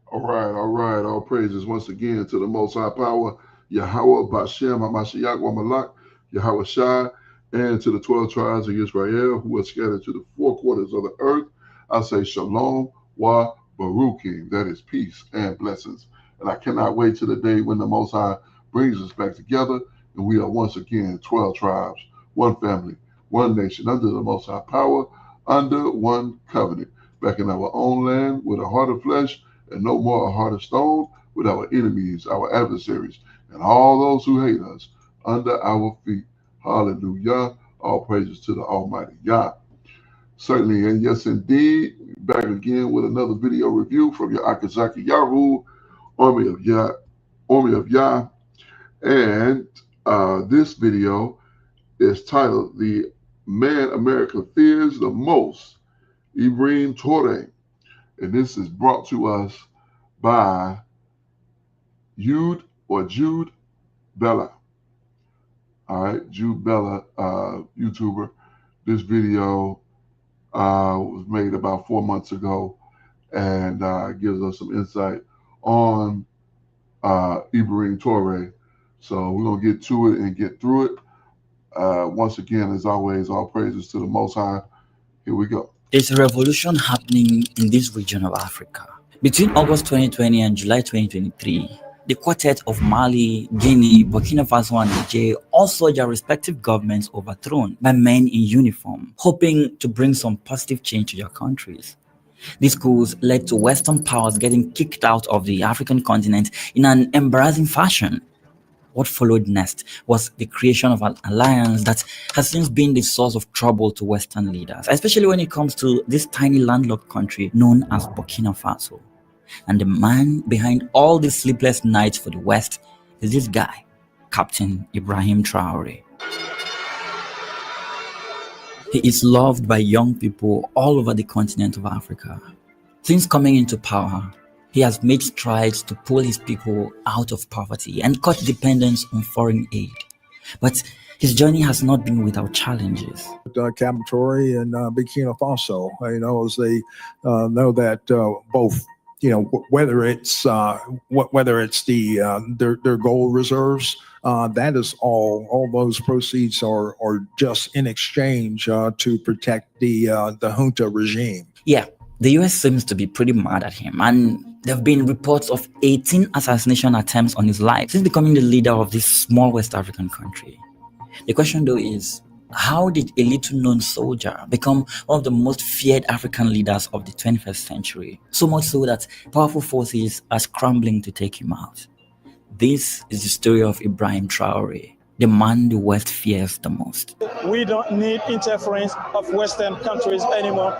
All right. All praises once again to the Most High Power, Yahweh, Bashem, Hamashiach, Wamalak, Yahweh Shai, and to the 12 tribes of Israel who are scattered to the four quarters of the earth. I say Shalom, Wa, Baruchim. That is peace and blessings. And I cannot wait to the day when the Most High brings us back together and we are once again 12 tribes, one family, one nation, under the Most High Power, under one covenant, back in our own land with a heart of flesh and no more a heart of stone, with our enemies, our adversaries, and all those who hate us under our feet. Hallelujah. All praises to the Almighty Yah. Certainly, and yes, indeed, back again with another video review from your Akazaki Yahoo, Army of Yah, Army of Yah. And this video is titled The Man America Fears the Most, Ibrahim Traore. And this is brought to us by Jude Bela. All right, Jude Bela, YouTuber. This video was made about 4 months ago and gives us some insight on Ibrahim Traore. So we're going to get to it and get through it. Once again, as always, all praises to the Most High. Here we go. There's a revolution happening in this region of Africa. Between August 2020 and July 2023, the quartet of Mali, Guinea, Burkina Faso, and Niger all saw their respective governments overthrown by men in uniform, hoping to bring some positive change to their countries. These coups led to Western powers getting kicked out of the African continent in an embarrassing fashion. What followed next was the creation of an alliance that has since been the source of trouble to Western leaders, especially when it comes to this tiny landlocked country known as Burkina Faso. And the man behind all these sleepless nights for the West is this guy, Captain Ibrahim Traore. He is loved by young people all over the continent of Africa. Since coming into power, he has made strides to pull his people out of poverty and cut dependence on foreign aid. But his journey has not been without challenges. Captain Traore and Burkina Faso, as they know that both, whether it's their gold reserves, that is all those proceeds are just in exchange to protect the junta regime. Yeah, the US seems to be pretty mad at him, and there have been reports of 18 assassination attempts on his life since becoming the leader of this small West African country. The question though is, how did a little known soldier become one of the most feared African leaders of the 21st century? So much so that powerful forces are scrambling to take him out. This is the story of Ibrahim Traore, the man the West fears the most. We don't need interference of Western countries anymore.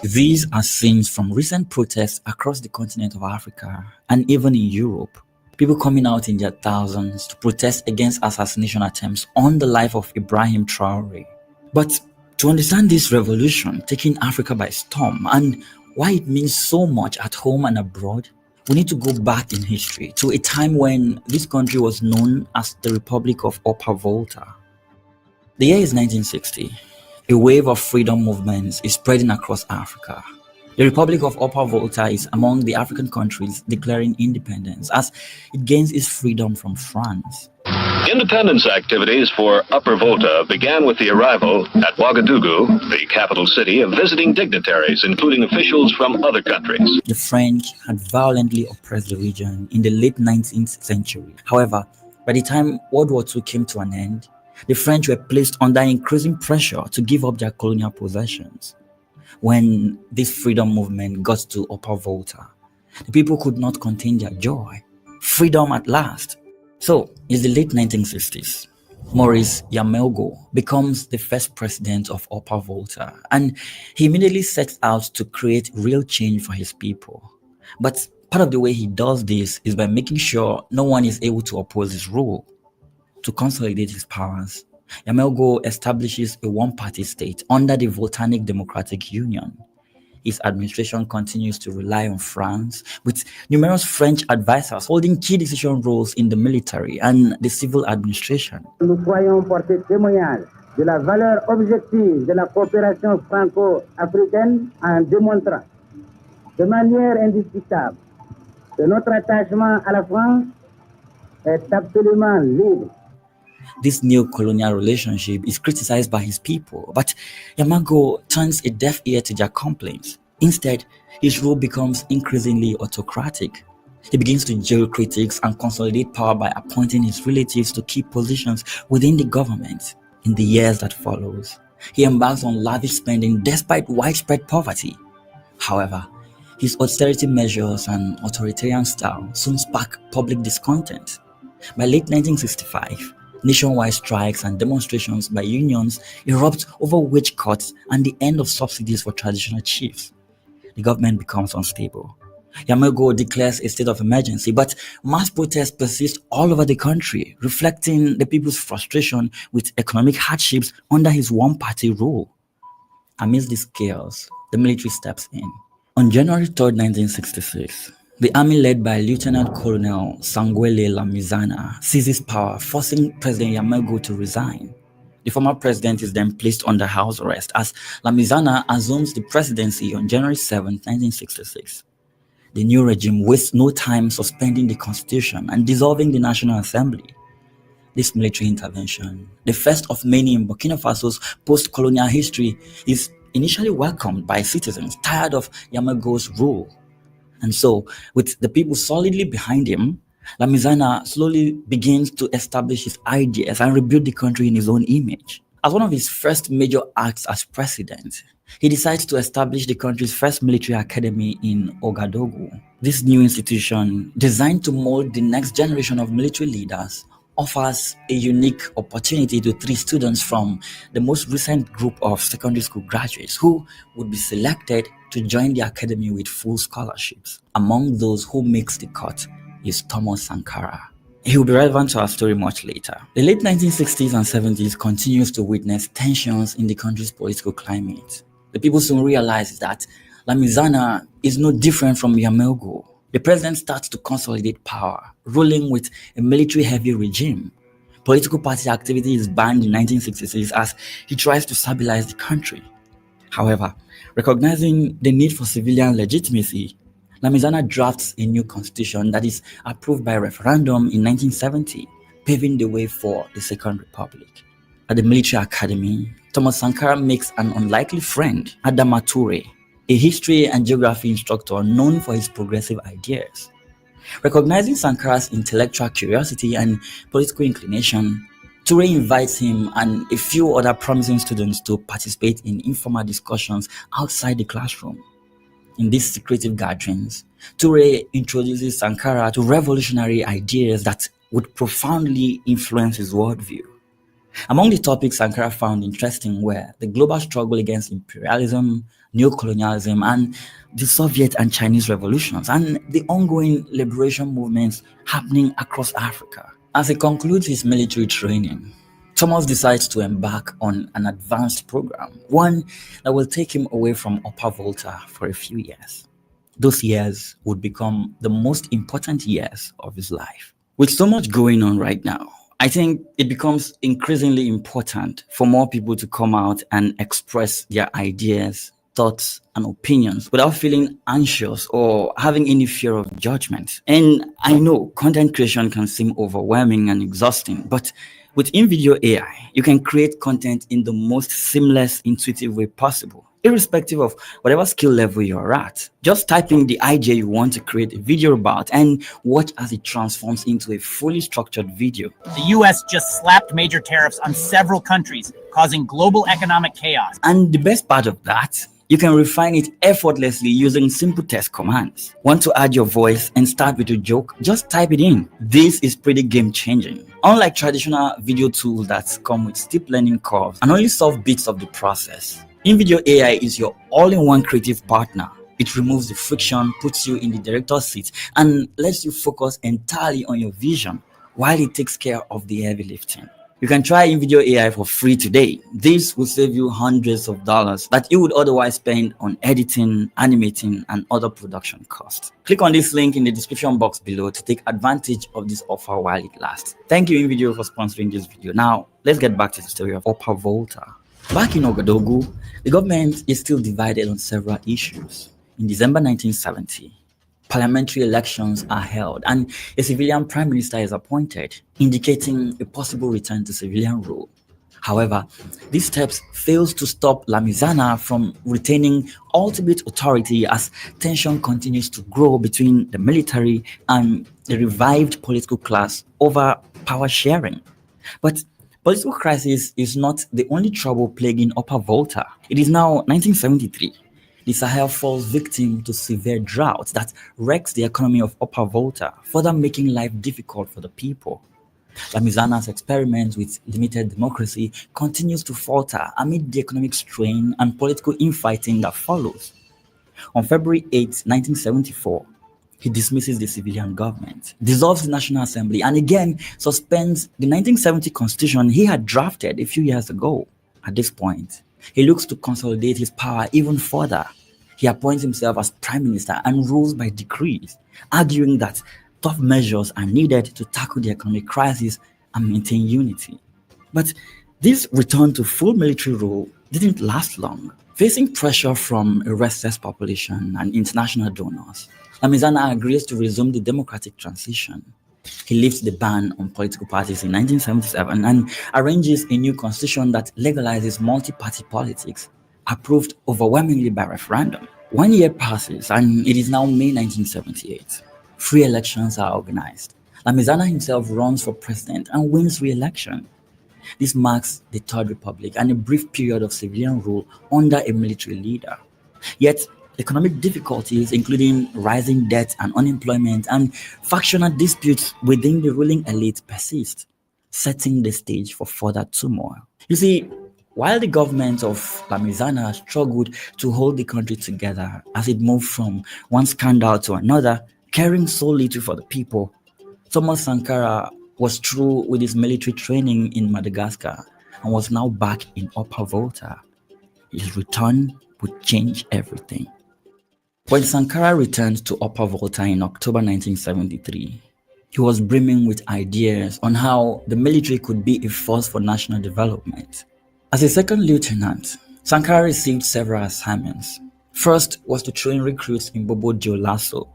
These are scenes from recent protests across the continent of Africa and even in Europe. People coming out in their thousands to protest against assassination attempts on the life of Ibrahim Traore. But to understand this revolution taking Africa by storm and why it means so much at home and abroad, we need to go back in history to a time when this country was known as the Republic of Upper Volta. The year is 1960. A wave of freedom movements is spreading across Africa. The Republic of Upper Volta is among the African countries declaring independence as it gains its freedom from France. Independence activities for Upper Volta began with the arrival at Ouagadougou, the capital city, of visiting dignitaries, including officials from other countries. The French had violently oppressed the region in the late 19th century. However, by the time World War II came to an end, the French were placed under increasing pressure to give up their colonial possessions. When this freedom movement got to Upper Volta, the people could not contain their joy. Freedom at last. So, it's the late 1960s. Maurice Yamelgo becomes the first president of Upper Volta, and he immediately sets out to create real change for his people. But part of the way he does this is by making sure no one is able to oppose his rule. To consolidate his powers, Yamelgo establishes a one-party state under the Volcanic Democratic Union. His administration continues to rely on France, with numerous French advisors holding key decision roles in the military and the civil administration. Nous soyons portés témoignage de la valeur objective de la coopération franco-africaine en démontrant de manière indiscutable que notre attachement à la France est absolument libre. This new colonial relationship is criticized by his people, but Yamago turns a deaf ear to their complaints. Instead, his rule becomes increasingly autocratic. He begins to jail critics and consolidate power by appointing his relatives to key positions within the government. In the years that follows, he embarks on lavish spending despite widespread poverty. However, his austerity measures and authoritarian style soon spark public discontent. By late 1965, nationwide strikes and demonstrations by unions erupt over wage cuts and the end of subsidies for traditional chiefs. The government becomes unstable. Yamago declares a state of emergency, but mass protests persist all over the country, reflecting the people's frustration with economic hardships under his one-party rule. Amidst this chaos, the military steps in. On January 3, 1966, the army led by Lieutenant Colonel Sanguele Lamizana seizes power, forcing President Yamago to resign. The former president is then placed under house arrest as Lamizana assumes the presidency on January 7, 1966. The new regime wastes no time suspending the constitution and dissolving the National Assembly. This military intervention, the first of many in Burkina Faso's post-colonial history, is initially welcomed by citizens tired of Yamago's rule. And so, with the people solidly behind him, Lamizana slowly begins to establish his ideas and rebuild the country in his own image. As one of his first major acts as president, he decides to establish the country's first military academy in Ouagadougou. This new institution, designed to mold the next generation of military leaders, offers a unique opportunity to 3 students from the most recent group of secondary school graduates who would be selected to join the academy with full scholarships. Among those who makes the cut is Thomas Sankara. He will be relevant to our story much later. The late 1960s and 70s continues to witness tensions in the country's political climate. The people soon realize that Lamizana is no different from Yamago. The president starts to consolidate power, ruling with a military-heavy regime. Political party activity is banned in 1966 as he tries to stabilize the country. However, recognizing the need for civilian legitimacy, Lamizana drafts a new constitution that is approved by referendum in 1970, paving the way for the Second Republic. At the military academy, Thomas Sankara makes an unlikely friend, Adama Traore, a history and geography instructor known for his progressive ideas. Recognizing Sankara's intellectual curiosity and political inclination, Traore invites him and a few other promising students to participate in informal discussions outside the classroom. In these secretive gatherings, Traore introduces Sankara to revolutionary ideas that would profoundly influence his worldview. Among the topics Sankara found interesting were the global struggle against imperialism, neocolonialism, and the Soviet and Chinese revolutions, and the ongoing liberation movements happening across Africa. As he concludes his military training, Thomas decides to embark on an advanced program, one that will take him away from Upper Volta for a few years. Those years would become the most important years of his life. With so much going on right now, I think it becomes increasingly important for more people to come out and express their ideas, thoughts, and opinions without feeling anxious or having any fear of judgment. And I know content creation can seem overwhelming and exhausting, but with in-video AI, you can create content in the most seamless, intuitive way possible, irrespective of whatever skill level you're at. Just type in the idea you want to create a video about and watch as it transforms into a fully structured video. The US just slapped major tariffs on several countries, causing global economic chaos. And the best part of that, you can refine it effortlessly using simple text commands. Want to add your voice and start with a joke? Just type it in. This is pretty game-changing. Unlike traditional video tools that come with steep learning curves and only solve bits of the process, in-video AI is your all-in-one creative partner. It removes the friction, puts you in the director's seat, and lets you focus entirely on your vision while it takes care of the heavy lifting. You can try InVideo AI for free today. This will save you hundreds of dollars that you would otherwise spend on editing, animating, and other production costs. Click on this link in the description box below to take advantage of this offer while it lasts. Thank you InVideo for sponsoring this video. Now, let's get back to the story of Upper Volta. Back in Ouagadougou, the government is still divided on several issues. In December 1970, parliamentary elections are held and a civilian prime minister is appointed, indicating a possible return to civilian rule. However, these steps fails to stop Lamizana from retaining ultimate authority as tension continues to grow between the military and the revived political class over power sharing. But political crisis is not the only trouble plaguing Upper Volta. It is now 1973. The Sahel falls victim to severe drought that wrecks the economy of Upper Volta, further making life difficult for the people. Lamizana's experiment with limited democracy continues to falter amid the economic strain and political infighting that follows. On February 8, 1974, he dismisses the civilian government, dissolves the National Assembly, and again suspends the 1970 constitution he had drafted a few years ago. At this point, he looks to consolidate his power even further. He appoints himself as prime minister and rules by decrees, arguing that tough measures are needed to tackle the economic crisis and maintain unity. But this return to full military rule didn't last long. Facing pressure from a restless population and international donors, Lamizana agrees to resume the democratic transition. He lifts the ban on political parties in 1977 and arranges a new constitution that legalizes multi-party politics, approved overwhelmingly by referendum. 1 year passes and it is now May 1978. Free elections are organized. Lamizana himself runs for president and wins re-election. This marks the Third Republic and a brief period of civilian rule under a military leader. Yet, economic difficulties, including rising debt and unemployment and factional disputes within the ruling elite, persist, setting the stage for further turmoil. You see, while the government of Lamizana struggled to hold the country together as it moved from one scandal to another, caring so little for the people, Thomas Sankara was through with his military training in Madagascar and was now back in Upper Volta. His return would change everything. When Sankara returned to Upper Volta in October 1973, he was brimming with ideas on how the military could be a force for national development. As a second lieutenant, Sankara received several assignments. First was to train recruits in Bobo Dioulasso,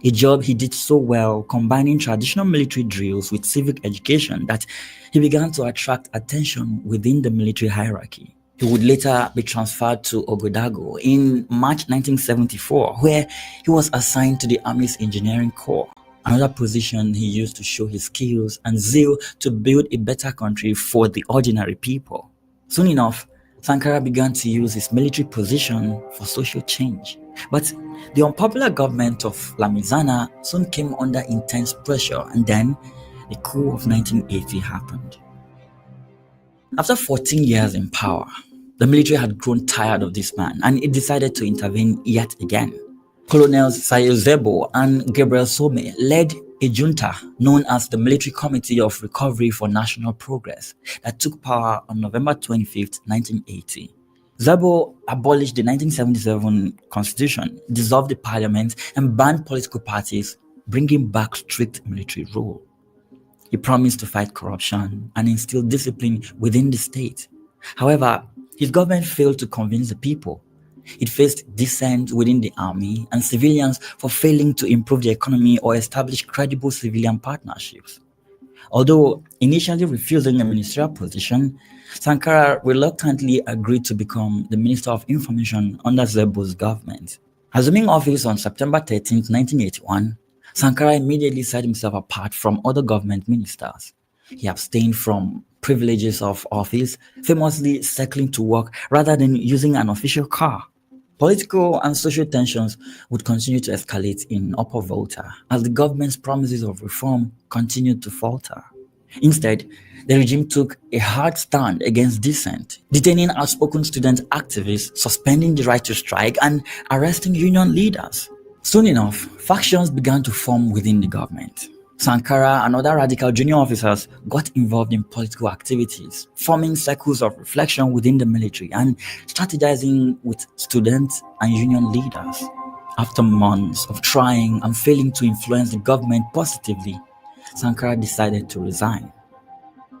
a job he did so well, combining traditional military drills with civic education, that he began to attract attention within the military hierarchy. He would later be transferred to Ouagadougou in March 1974, where he was assigned to the Army's Engineering Corps, another position he used to show his skills and zeal to build a better country for the ordinary people. Soon enough, Sankara began to use his military position for social change. But the unpopular government of Lamizana soon came under intense pressure, and then the coup of 1980 happened. After 14 years in power, the military had grown tired of this man and it decided to intervene yet again. Colonels Sayo Zebo and Gabriel Some led a junta known as the Military Committee of Recovery for National Progress that took power on November 25, 1980. Zebo abolished the 1977 constitution, dissolved the parliament, and banned political parties, bringing back strict military rule. He promised to fight corruption and instill discipline within the state. However, his government failed to convince the people. It faced dissent within the army and civilians for failing to improve the economy or establish credible civilian partnerships. Although initially refusing a ministerial position, Sankara reluctantly agreed to become the Minister of Information under Zebo's government. Assuming office on September 13, 1981, Sankara immediately set himself apart from other government ministers. He abstained from privileges of office, famously cycling to work rather than using an official car. Political and social tensions would continue to escalate in Upper Volta as the government's promises of reform continued to falter. Instead, the regime took a hard stand against dissent, detaining outspoken student activists, suspending the right to strike, and arresting union leaders. Soon enough, factions began to form within the government. Sankara and other radical junior officers got involved in political activities, forming circles of reflection within the military and strategizing with students and union leaders. After months of trying and failing to influence the government positively, Sankara decided to resign.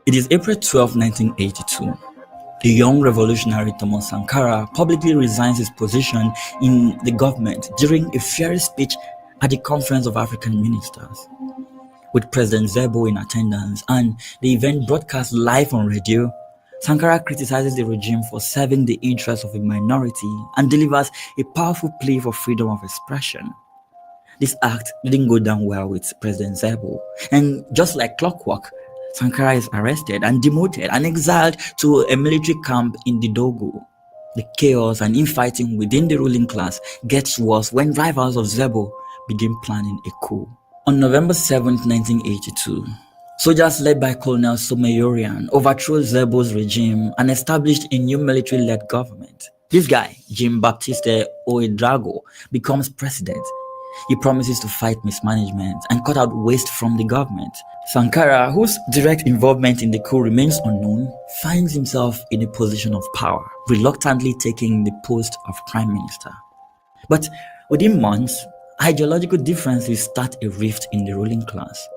It is April 12, 1982. The young revolutionary Thomas Sankara publicly resigns his position in the government during a fiery speech at the Conference of African Ministers. With President Zebo in attendance and the event broadcast live on radio, Sankara criticizes the regime for serving the interests of a minority and delivers a powerful plea for freedom of expression. This act didn't go down well with President Zebo, and just like clockwork, Sankara is arrested and demoted and exiled to a military camp in the Dogo. The chaos and infighting within the ruling class gets worse when rivals of Zebo begin planning a coup. On November 7, 1982, soldiers led by Colonel Somayorian overthrew Zebo's regime and established a new military-led government. This guy, Jean-Baptiste Ouedraogo, becomes president. He promises to fight mismanagement and cut out waste from the government. Sankara, whose direct involvement in the coup remains unknown, finds himself in a position of power, reluctantly taking the post of prime minister. But within months, ideological differences start a rift in the ruling class,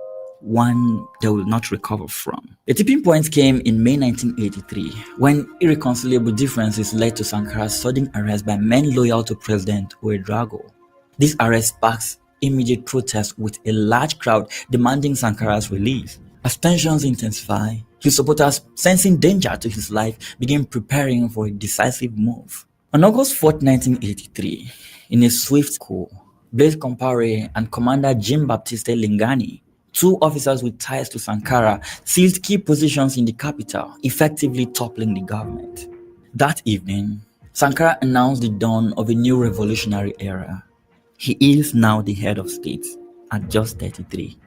one they will not recover from. The tipping point came in May 1983, when irreconcilable differences led to Sankara's sudden arrest by men loyal to President Ouedraogo. This arrest sparks immediate protest with a large crowd demanding Sankara's release. As tensions intensify, his supporters, sensing danger to his life, begin preparing for a decisive move. On August 4, 1983, in a swift coup, Blaise Compaoré and Commander Jean-Baptiste Lingani, two officers with ties to Sankara, seized key positions in the capital, effectively toppling the government. That evening, Sankara announced the dawn of a new revolutionary era. He is now the head of state at just 33.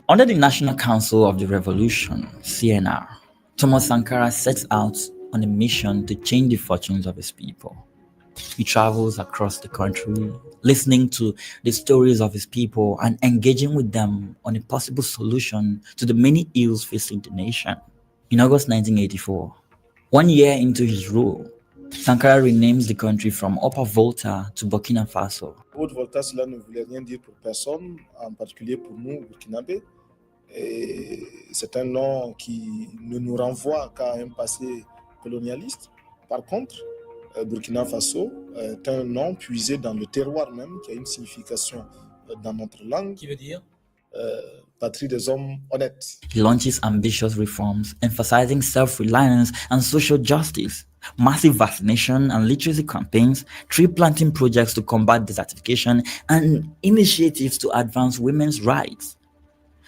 Under the National Council of the Revolution, CNR, Thomas Sankara sets out on a mission to change the fortunes of his people. He travels across the country, listening to the stories of his people and engaging with them on a possible solution to the many ills facing the nation. In August 1984, 1 year into his rule, Sankara renames the country from Upper Volta to Burkina Faso. Haute Volta, cela ne voulait rien dire pour personne, en particulier pour nous, Burkinabés. C'est un nom qui ne nous renvoie qu'à un passé colonialiste. Par contre, Burkina Faso est un nom puisé dans le terroir même, qui a une signification dans notre langue. Qui veut dire patrie des hommes honnêtes. He launches ambitious reforms, emphasizing self-reliance and social justice. Massive vaccination and literacy campaigns, tree planting projects to combat desertification, and initiatives to advance women's rights.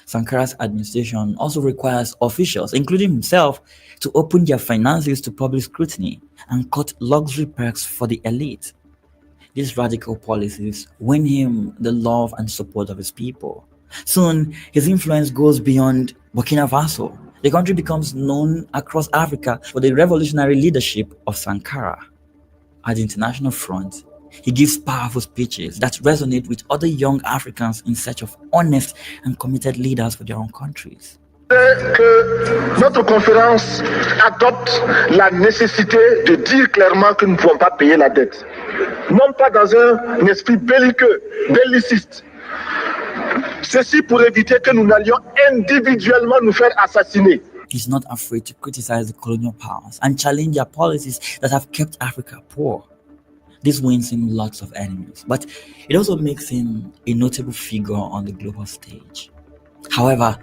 Sankara's administration also requires officials, including himself, to open their finances to public scrutiny and cut luxury perks for the elite. These radical policies win him the love and support of his people. Soon, his influence goes beyond Burkina Faso. The country becomes known across Africa for the revolutionary leadership of Sankara. At the international front, he gives powerful speeches that resonate with other young Africans in search of honest and committed leaders for their own countries. Que notre conférence adopte la nécessité de dire clairement que nous ne pouvons pas payer la dette. Non pas dans un esprit belliqueux, belliciste. Ceci pour éviter que nous n'allions individuellement nous faire assassiner. He's not afraid to criticize the colonial powers and challenge their policies that have kept Africa poor. This wins him lots of enemies, but it also makes him a notable figure on the global stage. However,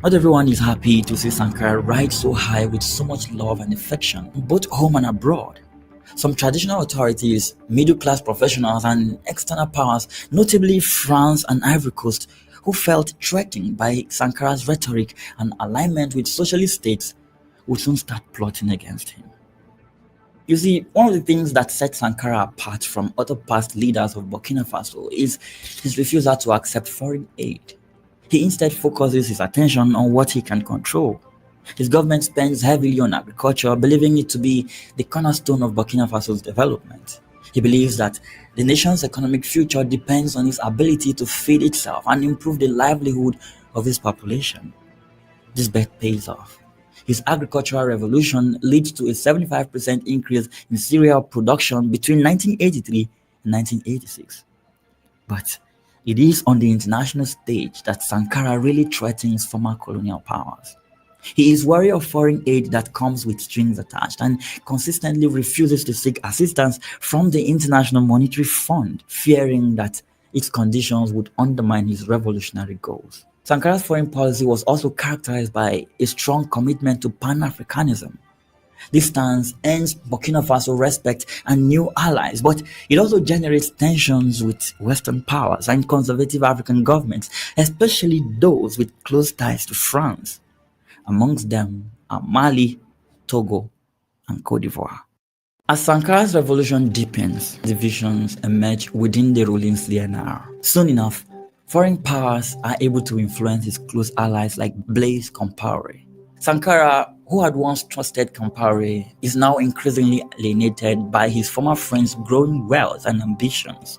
not everyone is happy to see Sankara ride so high with so much love and affection, both home and abroad. Some traditional authorities, middle-class professionals, and external powers, notably France and Ivory Coast, who felt threatened by Sankara's rhetoric and alignment with socialist states, would soon start plotting against him. You see, one of the things that set Sankara apart from other past leaders of Burkina Faso is his refusal to accept foreign aid. He instead focuses his attention on what he can control. His government spends heavily on agriculture, believing it to be the cornerstone of Burkina Faso's development. He believes that the nation's economic future depends on its ability to feed itself and improve the livelihood of its population. This bet pays off. His agricultural revolution leads to a 75% increase in cereal production between 1983 and 1986. But it is on the international stage that Sankara really threatens former colonial powers. He is wary of foreign aid that comes with strings attached and consistently refuses to seek assistance from the International Monetary Fund, fearing that its conditions would undermine his revolutionary goals. Sankara's foreign policy was also characterized by a strong commitment to Pan-Africanism. This stance earns Burkina Faso respect and new allies, but it also generates tensions with Western powers and conservative African governments, especially those with close ties to France. Amongst them are Mali, Togo, and Cote d'Ivoire. As Sankara's revolution deepens, divisions emerge within the ruling CNR. Soon enough, foreign powers are able to influence his close allies like Blaise Compaoré. Sankara, who had once trusted Compaoré, is now increasingly alienated by his former friend's growing wealth and ambitions.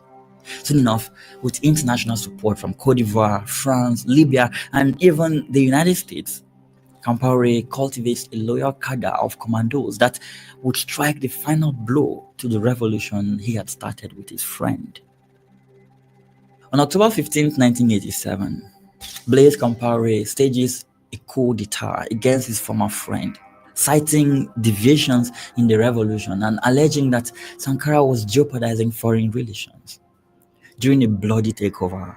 Soon enough, with international support from Cote d'Ivoire, France, Libya, and even the United States, Compaoré cultivates a loyal cadre of commandos that would strike the final blow to the revolution he had started with his friend. On October 15, 1987, Blaise Compaoré stages a coup d'etat against his former friend, citing deviations in the revolution and alleging that Sankara was jeopardizing foreign relations. During a bloody takeover,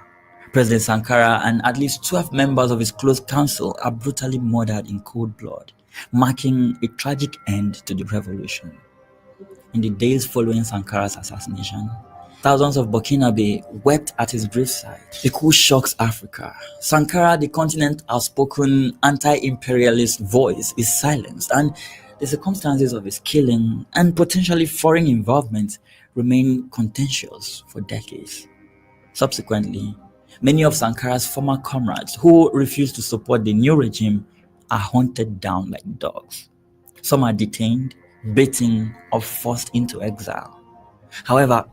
President Sankara and at least 12 members of his close council are brutally murdered in cold blood, marking a tragic end to the revolution. In the days following Sankara's assassination, thousands of Burkinabe wept at his graveside. The coup shocks Africa. Sankara, the continent's outspoken anti-imperialist voice, is silenced, and the circumstances of his killing and potentially foreign involvement remain contentious for decades. Subsequently, many of Sankara's former comrades who refused to support the new regime are hunted down like dogs. Some are detained, beaten, or forced into exile. However,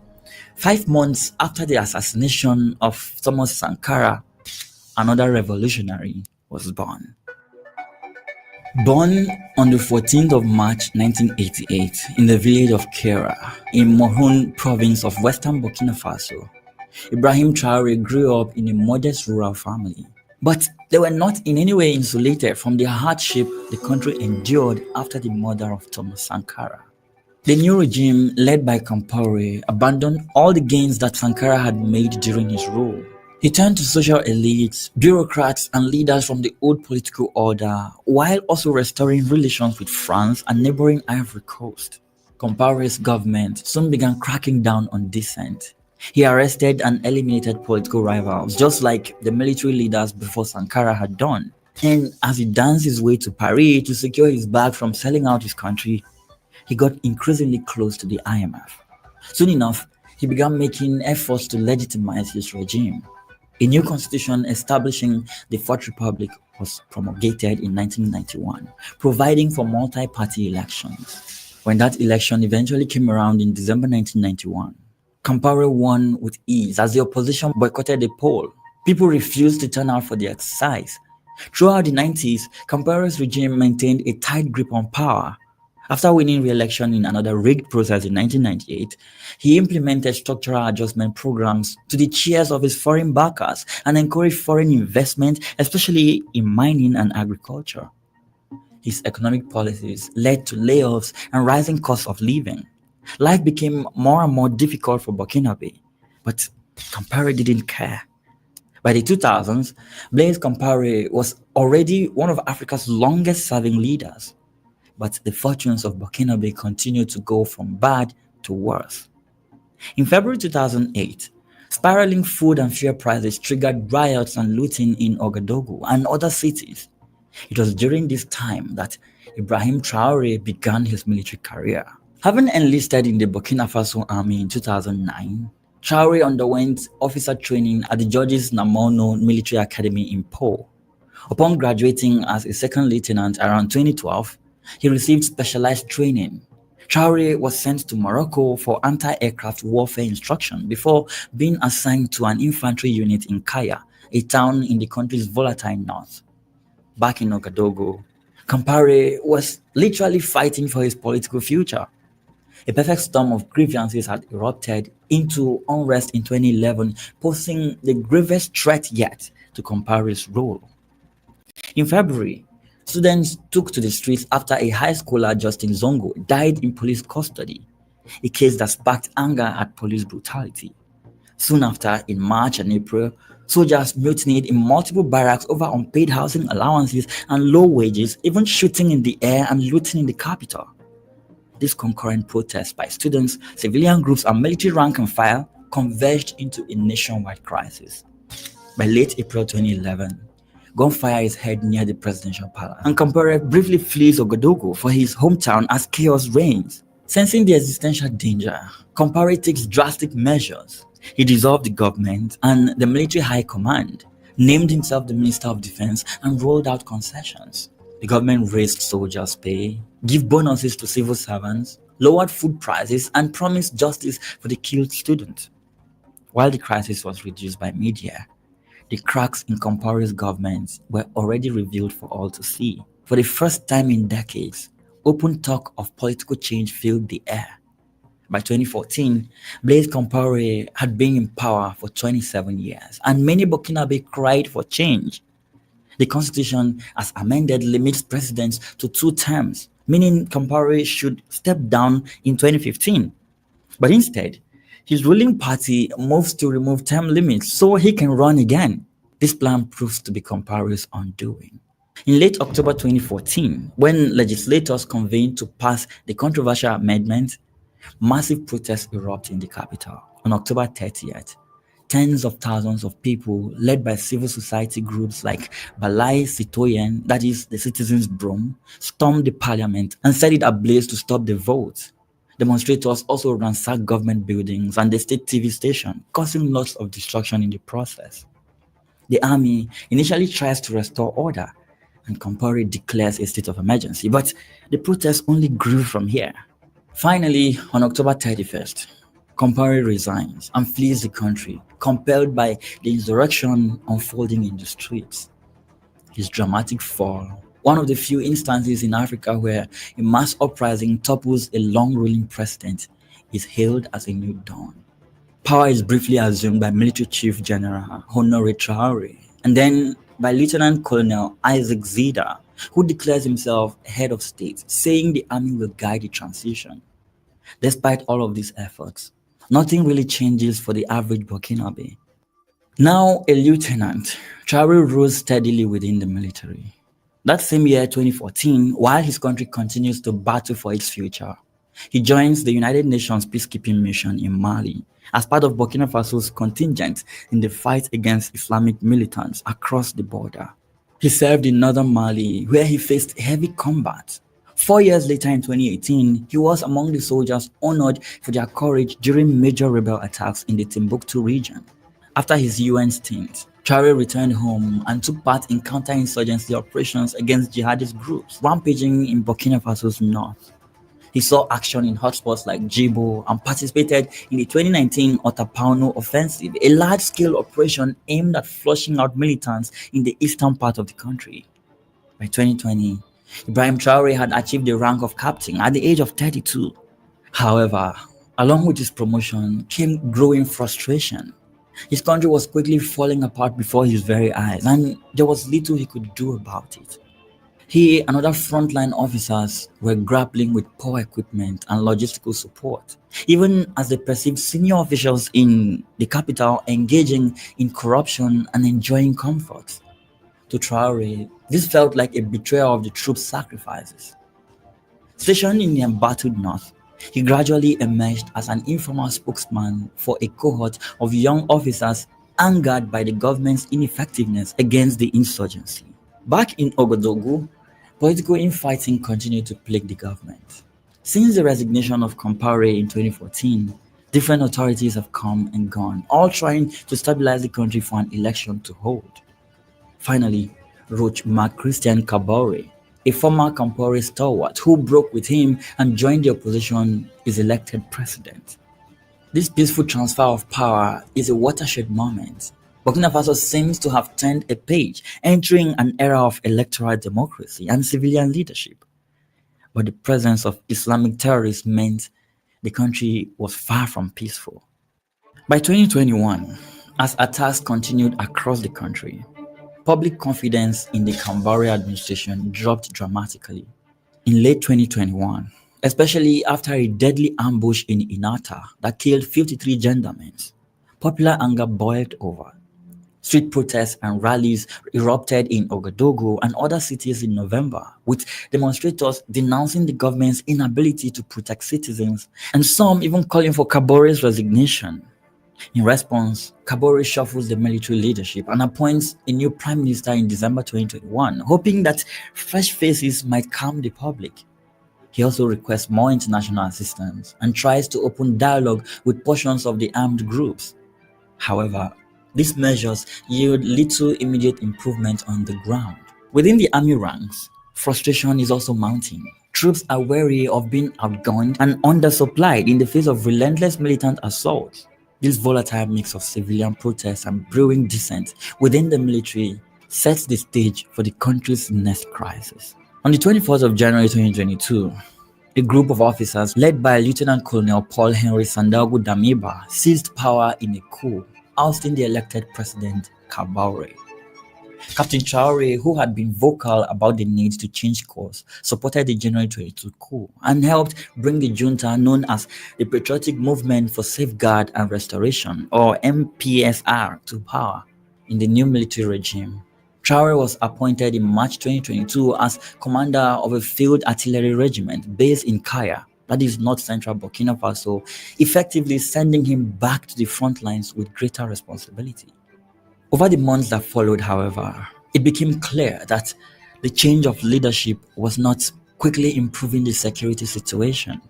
5 months after the assassination of Thomas Sankara, another revolutionary was born. Born on the 14th of March 1988 in the village of Kera in Mohun province of western Burkina Faso, Ibrahim Traore grew up in a modest rural family. But they were not in any way insulated from the hardship the country endured after the murder of Thomas Sankara. The new regime, led by Compaoré, abandoned all the gains that Sankara had made during his rule. He turned to social elites, bureaucrats, and leaders from the old political order, while also restoring relations with France and neighboring Ivory Coast. Compaoré's government soon began cracking down on dissent. He arrested and eliminated political rivals, just like the military leaders before Sankara had done. And as he danced his way to Paris to secure his bag from selling out his country, he got increasingly close to the IMF. Soon enough, he began making efforts to legitimize his regime. A new constitution establishing the Fourth Republic was promulgated in 1991, providing for multi-party elections. When that election eventually came around in December 1991, Compaoré won with ease as the opposition boycotted the poll. People refused to turn out for the exercise. Throughout the 90s, Compaoré's regime maintained a tight grip on power. After winning re-election in another rigged process in 1998, he implemented structural adjustment programs to the cheers of his foreign backers and encouraged foreign investment, especially in mining and agriculture. His economic policies led to layoffs and rising costs of living. Life became more and more difficult for Burkinabe, but Compaoré didn't care. By the 2000s, Blaise Compaoré was already one of Africa's longest-serving leaders. But the fortunes of Burkinabe continued to go from bad to worse. In February 2008, spiraling food and fuel prices triggered riots and looting in Ouagadougou and other cities. It was during this time that Ibrahim Traore began his military career. Having enlisted in the Burkina Faso army in 2009, Traore underwent officer training at the Georges Namono Military Academy in Po. Upon graduating as a second lieutenant around 2012, he received specialized training. Traore was sent to Morocco for anti-aircraft warfare instruction before being assigned to an infantry unit in Kaya, a town in the country's volatile north. Back in Ouagadougou, Compaoré was literally fighting for his political future. A perfect storm of grievances had erupted into unrest in 2011, posing the gravest threat yet to Compaoré's role. In February, students took to the streets after a high schooler, Justin Zongo, died in police custody, a case that sparked anger at police brutality. Soon after, in March and April, soldiers mutinied in multiple barracks over unpaid housing allowances and low wages, even shooting in the air and looting in the capital. These concurrent protests by students, civilian groups, and military rank and file converged into a nationwide crisis. By late April 2011, gunfire is heard near the presidential palace, and Compaoré briefly flees Ouagadougou for his hometown as chaos reigns. Sensing the existential danger, Compaoré takes drastic measures. He dissolved the government and the military high command, named himself the Minister of Defense, and rolled out concessions. The government raised soldiers' pay, gave bonuses to civil servants, lowered food prices, and promised justice for the killed students. While the crisis was reduced by media, the cracks in Compaoré's government were already revealed for all to see. For the first time in decades, open talk of political change filled the air. By 2014, Blaise Compaoré had been in power for 27 years, and many Burkinabe cried for change. The constitution, as amended, limits presidents to 2 terms, meaning Compaoré should step down in 2015. But instead, his ruling party moves to remove term limits so he can run again. This plan proves to be Compaoré's undoing. In late October 2014, when legislators convened to pass the controversial amendment, massive protests erupted in the capital. On October 30th, tens of thousands of people, led by civil society groups like Balai Citoyen, that is the Citizens' Broom, stormed the parliament and set it ablaze to stop the vote. Demonstrators also ransacked government buildings and the state TV station, causing lots of destruction in the process. The army initially tries to restore order, and Compaoré declares a state of emergency, but the protests only grew from here. Finally, on October 31st, Compaoré resigns and flees the country, compelled by the insurrection unfolding in the streets. His dramatic fall, one of the few instances in Africa where a mass uprising topples a long-ruling president, is hailed as a new dawn. Power is briefly assumed by Military Chief General Ibrahim Traore, and then by Lieutenant Colonel Isaac Zida, who declares himself head of state, saying the army will guide the transition. Despite all of these efforts, nothing really changes for the average Burkinabe. Now a lieutenant, Traore rose steadily within the military. That same year, 2014, while his country continues to battle for its future, he joins the United Nations peacekeeping mission in Mali as part of Burkina Faso's contingent in the fight against Islamic militants across the border. He served in northern Mali, where he faced heavy combat. 4 years later, in 2018, he was among the soldiers honored for their courage during major rebel attacks in the Timbuktu region. After his UN stint, Traore returned home and took part in counterinsurgency operations against jihadist groups rampaging in Burkina Faso's north. He saw action in hotspots like Djibo and participated in the 2019 Otapauno offensive, a large-scale operation aimed at flushing out militants in the eastern part of the country. By 2020, Ibrahim Traore had achieved the rank of captain at the age of 32. However, along with his promotion came growing frustration. His country was quickly falling apart before his very eyes, and there was little he could do about it. He and other frontline officers were grappling with poor equipment and logistical support, even as they perceived senior officials in the capital engaging in corruption and enjoying comfort. To Traore, this felt like a betrayal of the troops' sacrifices. Stationed in the embattled north, he gradually emerged as an informal spokesman for a cohort of young officers angered by the government's ineffectiveness against the insurgency. Back in Ouagadougou, political infighting continued to plague the government. Since the resignation of Compaoré in 2014, different authorities have come and gone, all trying to stabilize the country for an election to hold. Finally, Roch Marc Christian Kabore, a former Compaoré stalwart who broke with him and joined the opposition, is elected president. This peaceful transfer of power is a watershed moment. Burkina Faso seems to have turned a page, entering an era of electoral democracy and civilian leadership. But the presence of Islamic terrorists meant the country was far from peaceful. By 2021, as attacks continued across the country, public confidence in the Compaoré administration dropped dramatically. In late 2021, especially after a deadly ambush in Inata that killed 53 gendarmes, popular anger boiled over. Street protests and rallies erupted in Ouagadougou and other cities in November, with demonstrators denouncing the government's inability to protect citizens, and some even calling for Kabore's resignation. In response, Kabore shuffles the military leadership and appoints a new prime minister in December 2021, hoping that fresh faces might calm the public. He also requests more international assistance and tries to open dialogue with portions of the armed groups. However, these measures yield little immediate improvement on the ground. Within the army ranks, frustration is also mounting. Troops are wary of being outgunned and undersupplied in the face of relentless militant assaults. This volatile mix of civilian protests and brewing dissent within the military sets the stage for the country's next crisis. On the 24th of January 2022, a group of officers led by Lieutenant Colonel Paul Henry Sandaogo Damiba seized power in a coup, ousting the elected president Compaoré. Captain Traore, who had been vocal about the need to change course, supported the January 22 coup and helped bring the junta known as the Patriotic Movement for Safeguard and Restoration, or MPSR, to power. In the new military regime, Traore was appointed in March 2022 as commander of a field artillery regiment based in Kaya, that is north central Burkina Faso, effectively sending him back to the front lines with greater responsibility. Over the months that followed, however, it became clear that the change of leadership was not quickly improving the security situation.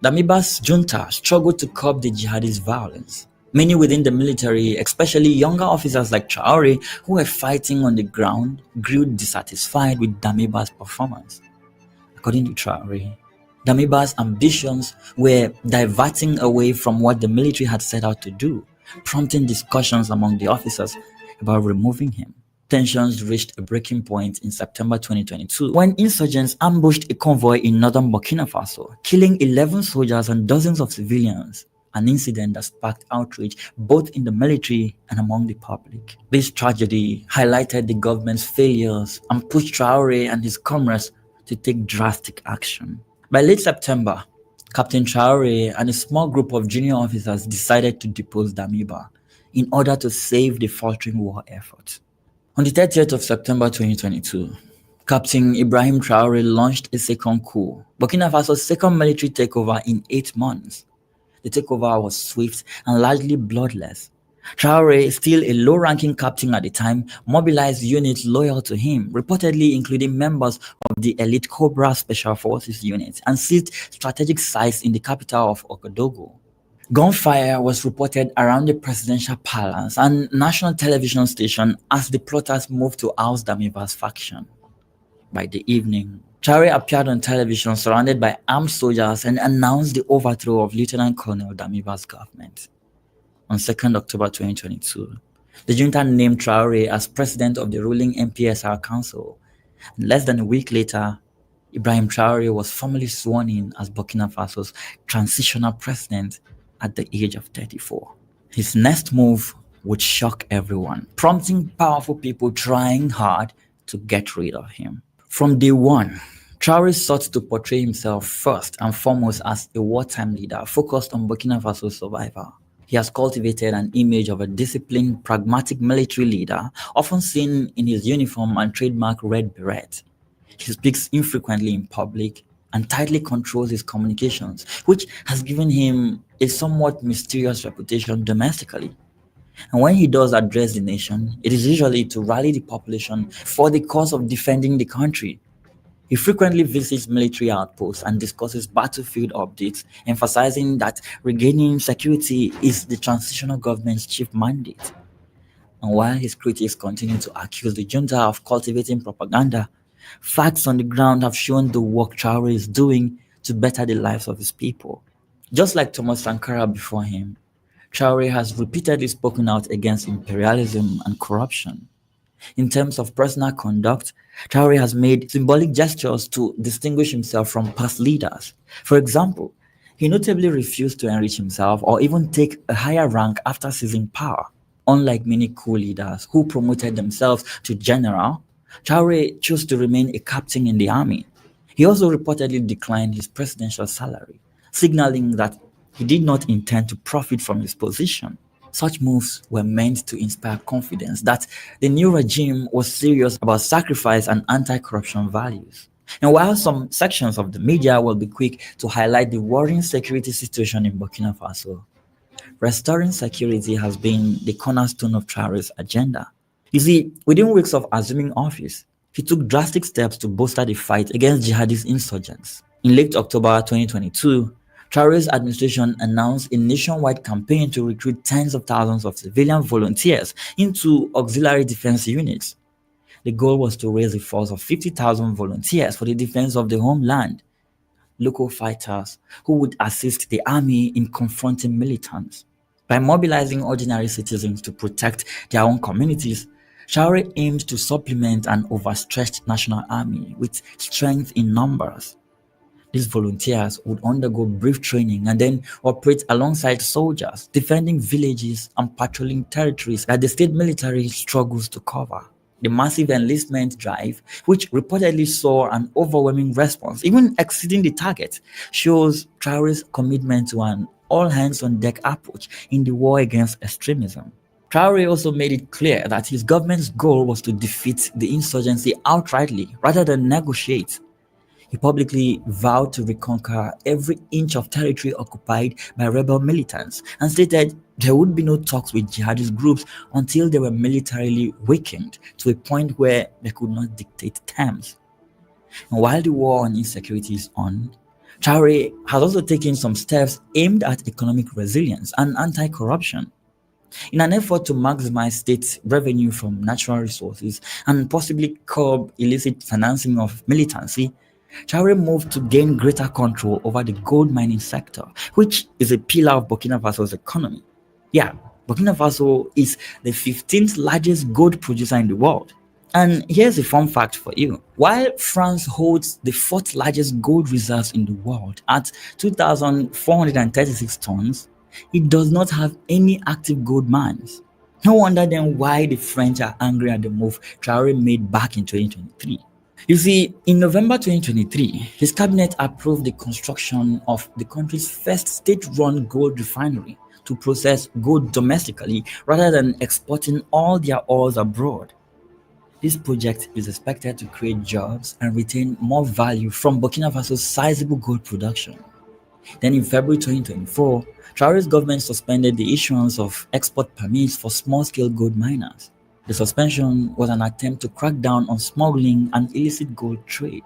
Damiba's junta struggled to curb the jihadist violence. Many within the military, especially younger officers like Traore, who were fighting on the ground, grew dissatisfied with Damiba's performance. According to Traore, Damiba's ambitions were diverting away from what the military had set out to do, prompting discussions among the officers about removing him. Tensions reached a breaking point in September 2022 when insurgents ambushed a convoy in northern Burkina Faso, killing 11 soldiers and dozens of civilians, an incident that sparked outrage both in the military and among the public. This tragedy highlighted the government's failures and pushed Traore and his comrades to take drastic action. By late September, Captain Traore and a small group of junior officers decided to depose Damiba in order to save the faltering war effort. On the 30th of September 2022, Captain Ibrahim Traore launched a second coup, Burkina Faso's second military takeover in 8 months. The takeover was swift and largely bloodless. Traore, still a low-ranking captain at the time, mobilized units loyal to him, reportedly including members of the elite Cobra Special Forces unit, and seized strategic sites in the capital of Ouagadougou. Gunfire was reported around the presidential palace and national television station as the plotters moved to oust Damiba's faction. By the evening, Traore appeared on television surrounded by armed soldiers and announced the overthrow of Lieutenant Colonel Damiba's government. On 2nd October 2022, the junta named Traore as president of the ruling MPSR Council. And less than a week later, Ibrahim Traore was formally sworn in as Burkina Faso's transitional president at the age of 34. His next move would shock everyone, prompting powerful people trying hard to get rid of him. From day one, Traore sought to portray himself first and foremost as a wartime leader focused on Burkina Faso's survival. He has cultivated an image of a disciplined, pragmatic military leader, often seen in his uniform and trademark red beret. He speaks infrequently in public and tightly controls his communications, which has given him a somewhat mysterious reputation domestically. And when he does address the nation, it is usually to rally the population for the cause of defending the country. He frequently visits military outposts and discusses battlefield updates, emphasizing that regaining security is the transitional government's chief mandate. And while his critics continue to accuse the junta of cultivating propaganda, Facts on the ground have shown the work Traore is doing to better the lives of his people. Just like Thomas Sankara before him, Traore has repeatedly spoken out against imperialism and corruption. In terms of personal conduct, Traore has made symbolic gestures to distinguish himself from past leaders. For example, he notably refused to enrich himself or even take a higher rank after seizing power. Unlike many coup leaders who promoted themselves to general, Traore chose to remain a captain in the army. He also reportedly declined his presidential salary, signaling that he did not intend to profit from his position. Such moves were meant to inspire confidence that the new regime was serious about sacrifice and anti-corruption values. And while some sections of the media will be quick to highlight the worrying security situation in Burkina Faso, restoring security has been the cornerstone of Traore's agenda. You see, within weeks of assuming office, he took drastic steps to bolster the fight against jihadist insurgents. In late October 2022, Traore's administration announced a nationwide campaign to recruit tens of thousands of civilian volunteers into auxiliary defense units. The goal was to raise a force of 50,000 volunteers for the defense of the homeland, local fighters who would assist the army in confronting militants. By mobilizing ordinary citizens to protect their own communities, Traore aimed to supplement an overstretched national army with strength in numbers. These volunteers would undergo brief training and then operate alongside soldiers, defending villages and patrolling territories that the state military struggles to cover. The massive enlistment drive, which reportedly saw an overwhelming response, even exceeding the target, shows Traore's commitment to an all-hands-on-deck approach in the war against extremism. Traore also made it clear that his government's goal was to defeat the insurgency outrightly rather than negotiate. He publicly vowed to reconquer every inch of territory occupied by rebel militants and stated there would be no talks with jihadist groups until they were militarily weakened to a point where they could not dictate terms. And while the war on insecurity is on, Traore has also taken some steps aimed at economic resilience and anti-corruption. In an effort to maximize state revenue from natural resources and possibly curb illicit financing of militancy, Traore moved to gain greater control over the gold mining sector, which is a pillar of Burkina Faso's economy. Yeah, Burkina Faso is the 15th largest gold producer in the world. And here's a fun fact for you. While France holds the 4th largest gold reserves in the world at 2,436 tons, it does not have any active gold mines. No wonder then why the French are angry at the move Traore made back in 2023. You see, in November 2023, his cabinet approved the construction of the country's first state-run gold refinery to process gold domestically rather than exporting all their ores abroad. This project is expected to create jobs and retain more value from Burkina Faso's sizable gold production. Then in February 2024, Traore's government suspended the issuance of export permits for small-scale gold miners. The suspension was an attempt to crack down on smuggling and illicit gold trade.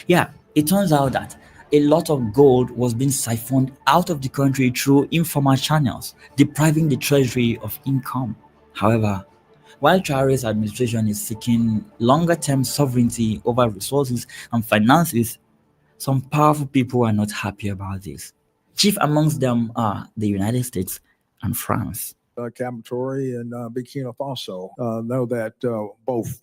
Yeah, it turns out that a lot of gold was being siphoned out of the country through informal channels, depriving the treasury of income. However, while Traore's administration is seeking longer-term sovereignty over resources and finances, some powerful people are not happy about this. Chief amongst them are the United States and France. Traore and Burkina Faso know that both,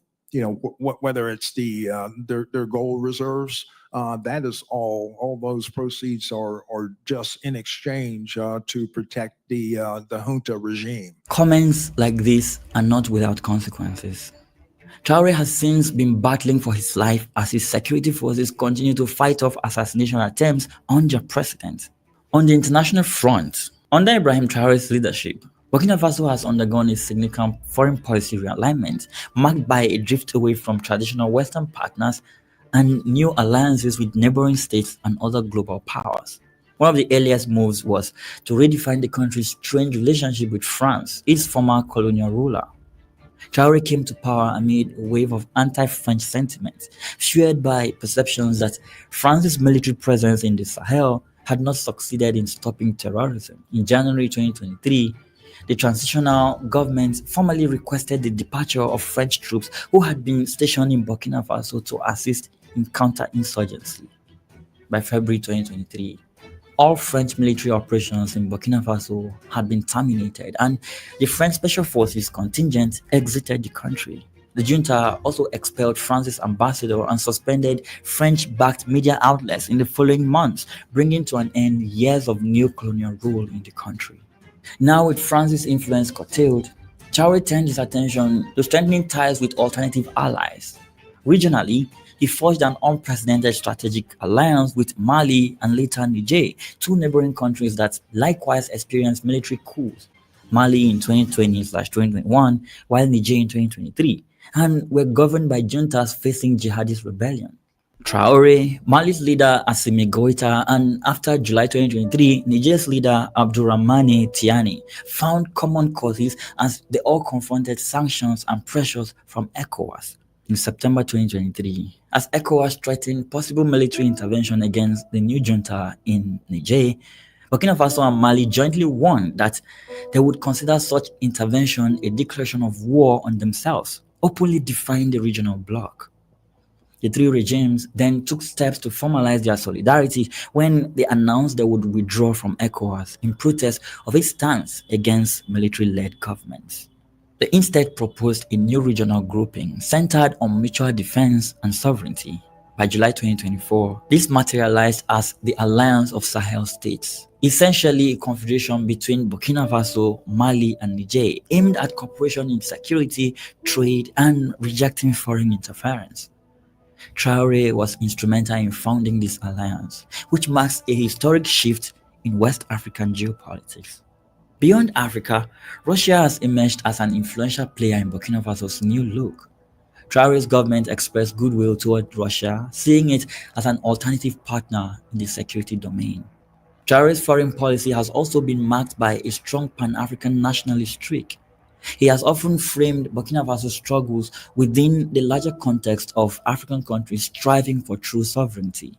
whether it's their gold reserves, that is all those proceeds are just in exchange to protect the junta regime. Comments like this are not without consequences. Traore has since been battling for his life as his security forces continue to fight off assassination attempts on their president. On the international front, under Ibrahim Traore's leadership, Burkina Faso has undergone a significant foreign policy realignment marked by a drift away from traditional Western partners and new alliances with neighboring states and other global powers. One of the earliest moves was to redefine the country's strained relationship with France, its former colonial ruler. Traore came to power amid a wave of anti-French sentiments, fueled by perceptions that France's military presence in the Sahel had not succeeded in stopping terrorism. In January 2023, The transitional government formally requested the departure of French troops who had been stationed in Burkina Faso to assist in counterinsurgency. By February 2023, all French military operations in Burkina Faso had been terminated, and the French Special Forces contingent exited the country. The junta also expelled France's ambassador and suspended French-backed media outlets in the following months, bringing to an end years of neo-colonial rule in the country. Now, with France's influence curtailed, Traore turned his attention to strengthening ties with alternative allies. Regionally, he forged an unprecedented strategic alliance with Mali and later Niger, two neighboring countries that likewise experienced military coups. Mali in 2020/2021, while Niger in 2023, and were governed by juntas facing jihadist rebellion. Traore, Mali's leader Assimi Goïta, and after July 2023, Niger's leader Abdourahmane Tiani found common causes as they all confronted sanctions and pressures from ECOWAS. In September 2023, as ECOWAS threatened possible military intervention against the new junta in Niger, Burkina Faso and Mali jointly warned that they would consider such intervention a declaration of war on themselves, openly defying the regional bloc. The three regimes then took steps to formalize their solidarity when they announced they would withdraw from ECOWAS in protest of its stance against military-led governments. They instead proposed a new regional grouping centered on mutual defense and sovereignty. By July 2024, this materialized as the Alliance of Sahel States, essentially a confederation between Burkina Faso, Mali, and Niger aimed at cooperation in security, trade, and rejecting foreign interference. Traore was instrumental in founding this alliance, which marks a historic shift in West African geopolitics. Beyond Africa, Russia has emerged as an influential player in Burkina Faso's new look. Traore's government expressed goodwill toward Russia, seeing it as an alternative partner in the security domain. Traore's foreign policy has also been marked by a strong Pan-African nationalist streak. He has often framed Burkina Faso's struggles within the larger context of African countries striving for true sovereignty.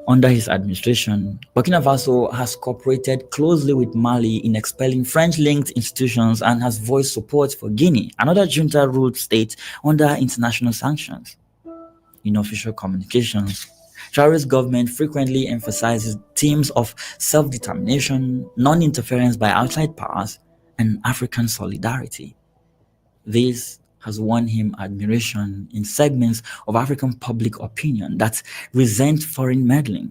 Under his administration, Burkina Faso has cooperated closely with Mali in expelling French-linked institutions and has voiced support for Guinea, another junta-ruled state under international sanctions. In official communications, Traore's government frequently emphasizes themes of self-determination, non-interference by outside powers, and African solidarity. This has won him admiration in segments of African public opinion that resent foreign meddling.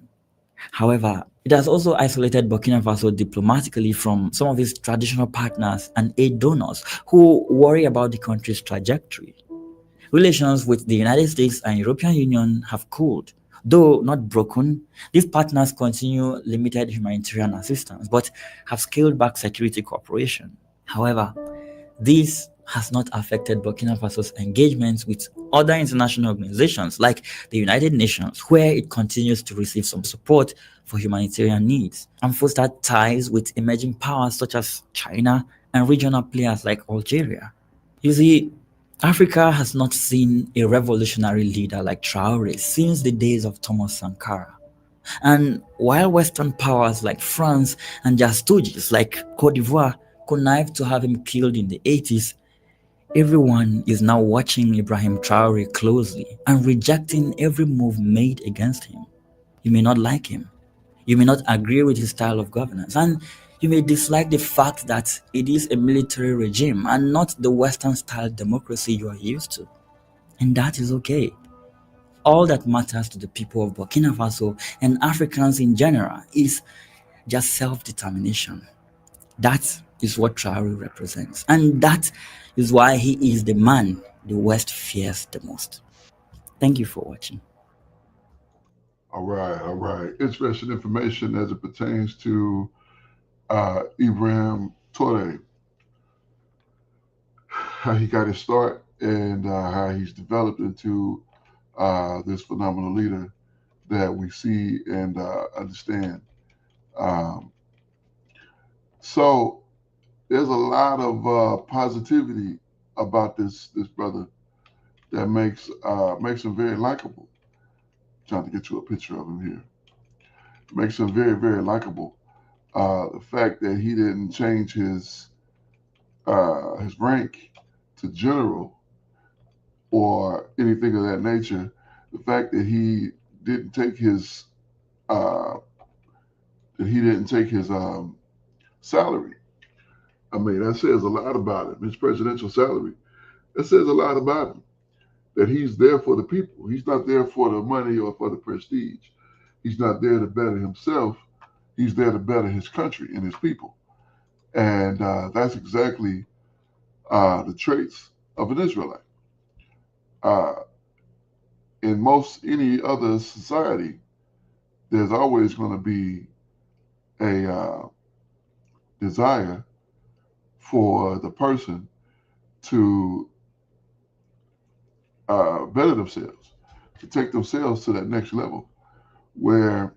However, it has also isolated Burkina Faso diplomatically from some of its traditional partners and aid donors who worry about the country's trajectory. Relations with the United States and European Union have cooled. Though not broken, these partners continue limited humanitarian assistance but have scaled back security cooperation. However, this has not affected Burkina Faso's engagements with other international organizations like the United Nations, where it continues to receive some support for humanitarian needs, and foster ties with emerging powers such as China and regional players like Algeria. You see, Africa has not seen a revolutionary leader like Traore since the days of Thomas Sankara. And while Western powers like France and their stooges like Cote d'Ivoire connived to have him killed in the 80s, everyone is now watching Ibrahim Traore closely and rejecting every move made against him. You may not like him, you may not agree with his style of governance, and you may dislike the fact that it is a military regime and not the Western-style democracy you are used to. And that is okay. All that matters to the people of Burkina Faso and Africans in general is just self-determination. That is what Traore represents. And that is why he is the man the West fears the most. Thank you for watching. All right. Interesting information as it pertains to Ibrahim Traore, how he got his start and how he's developed into this phenomenal leader that we see and understand. So there's a lot of positivity about this brother that makes him very likable. Trying to get you a picture of him here. Makes him very, very likable. The fact that he didn't change his his rank to general or anything of that nature, the fact that he didn't take his salary. I mean, that says a lot about him. His presidential salary. That says a lot about him. That he's there for the people. He's not there for the money or for the prestige. He's not there to better himself. He's there to better his country and his people. And that's exactly the traits of an Israelite. In most any other society, there's always going to be a desire for the person to better themselves, to take themselves to that next level, where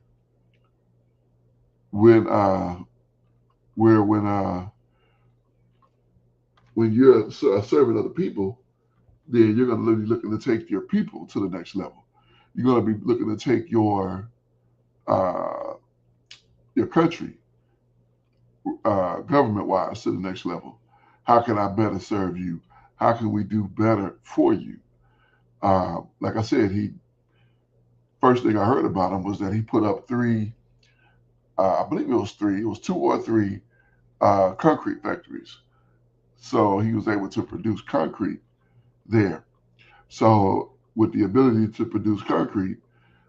when you're a servant of the people, then you're going to be looking to take your people to the next level. You're going to be looking to take your country, government-wise, to the next level. How can I better serve you? How can we do better for you? Like I said, first thing I heard about him was that he put up I believe it was two or three concrete factories. So he was able to produce concrete there. So with the ability to produce concrete,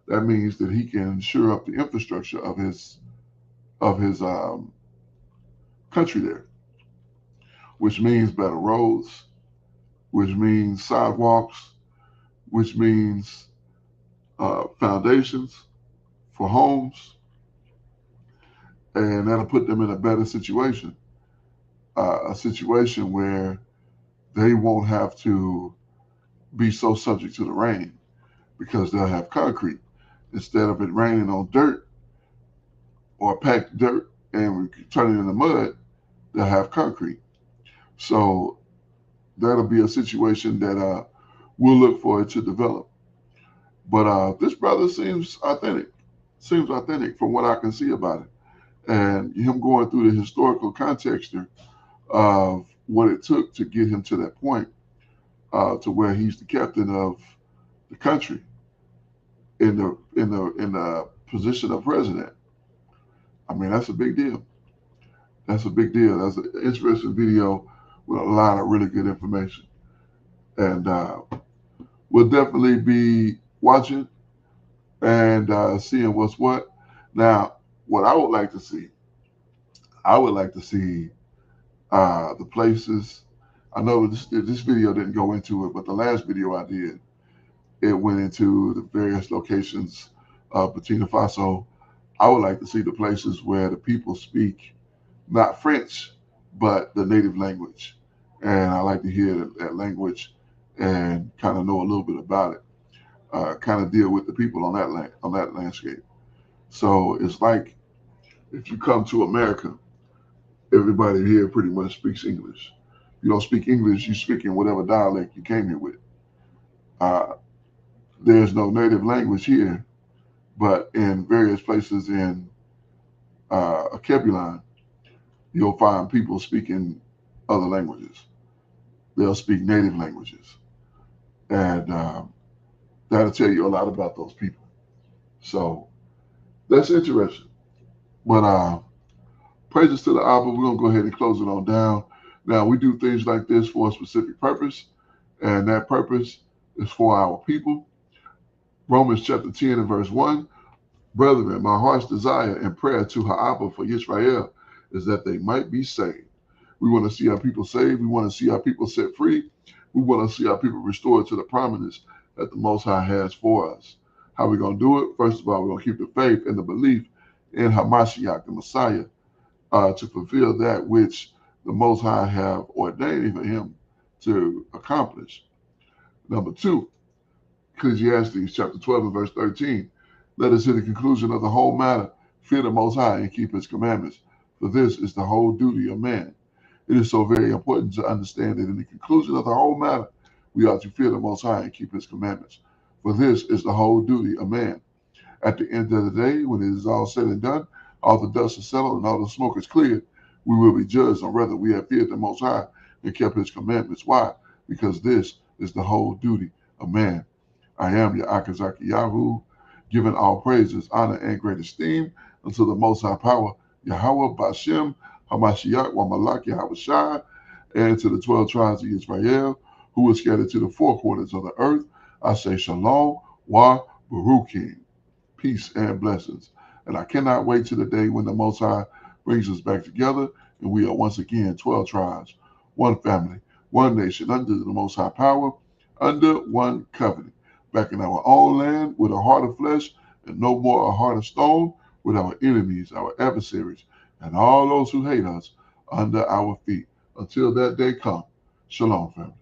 that means that he can shore up the infrastructure of his country there, which means better roads, which means sidewalks, which means foundations for homes, and that'll put them in a better situation, a situation where they won't have to be so subject to the rain because they'll have concrete. Instead of it raining on dirt or packed dirt and turning into mud, they'll have concrete. So that'll be a situation that we'll look for it to develop. But this brother seems authentic from what I can see about it. And him going through the historical context of what it took to get him to that point, to where he's the captain of the country in the position of president. I mean, that's a big deal. That's a big deal. That's an interesting video with a lot of really good information. And we'll definitely be watching and seeing what's what. Now, what I would like to see the places. I know this video didn't go into it, but the last video I did, it went into the various locations of Burkina Faso. I would like to see the places where the people speak not French, but the native language. And I like to hear that language and kind of know a little bit about it, kind of deal with the people on that landscape. So it's like if you come to America, everybody here pretty much speaks English. You don't speak English, you speak in whatever dialect you came here with. There's no native language here, but in various places in Kebulan, you'll find people speaking other languages. They'll speak native languages. And that'll tell you a lot about those people. So that's interesting. But praises to the Abba. We're going to go ahead and close it on down. Now, we do things like this for a specific purpose, and that purpose is for our people. Romans chapter 10 and verse 1. Brethren, my heart's desire and prayer to Ha'abba for Israel is that they might be saved. We want to see our people saved. We want to see our people set free. We want to see our people restored to the promise that the Most High has for us. How are we going to do it? First of all, we're going to keep the faith and the belief in Hamashiach, the Messiah, to fulfill that which the Most High have ordained for him to accomplish. Number 2, Ecclesiastes chapter 12 and verse 13. Let us hear the conclusion of the whole matter. Fear the Most High and keep his commandments, for this is the whole duty of man. It is so very important to understand that in the conclusion of the whole matter, we ought to fear the Most High and keep his commandments, for this is the whole duty of man. At the end of the day, when it is all said and done, all the dust is settled and all the smoke is cleared, we will be judged on whether we have feared the Most High and kept his commandments. Why? Because this is the whole duty of man. I am your Akazaki Yahu, giving all praises, honor, and great esteem unto the Most High Power, Yahweh Bashem, Hamashiach, Wamalak, Yahweh Shai, and to the 12 tribes of Israel, who were scattered to the four quarters of the earth. I say Shalom, Wa Baruchim, peace and blessings. And I cannot wait to the day when the Most High brings us back together, and we are once again 12 tribes, one family, one nation, under the Most High Power, under one covenant, back in our own land with a heart of flesh and no more a heart of stone, with our enemies, our adversaries, and all those who hate us under our feet. Until that day come, Shalom, family.